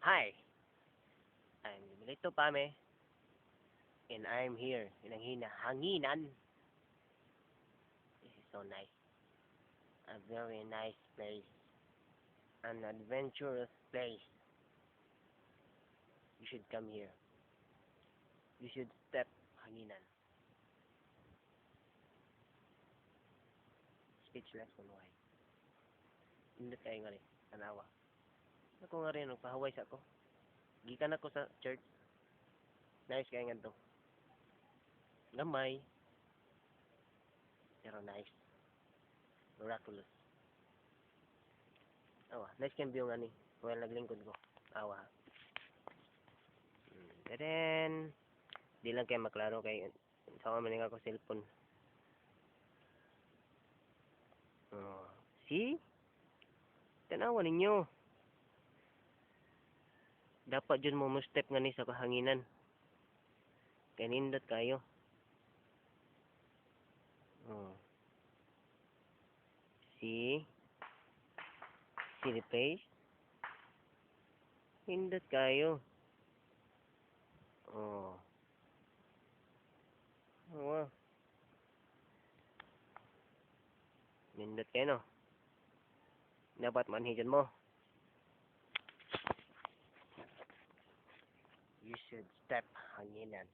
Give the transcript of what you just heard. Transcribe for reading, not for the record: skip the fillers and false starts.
Hi, I'm Milito Pame, and I'm here in ang hanginan. This is so nice. A very nice place. An adventurous place. You should come here. You should step hanginan. Speechless kung why. Indot kayo nga rin. Tanawa. Ako nga rin, nagpahaway sa ako. Gikan ako sa church. Nice kayo nga to. Gamay. Pero nice. Miraculous. Awa, nice kang view nga ni. Well, naglingkod ko. Awa. And then, di lang kayo maklaro kay sa ako maning ako cellphone. Oh, see? Tanawa ninyo. Dapat dyan mo step nga ni sa kahanginan. Kaya nindot kayo. Oh. See? See the place? Nindot kayo. Oh. Oh. Nindot kayo no? Dapat manhigan mo. You should step hanginan.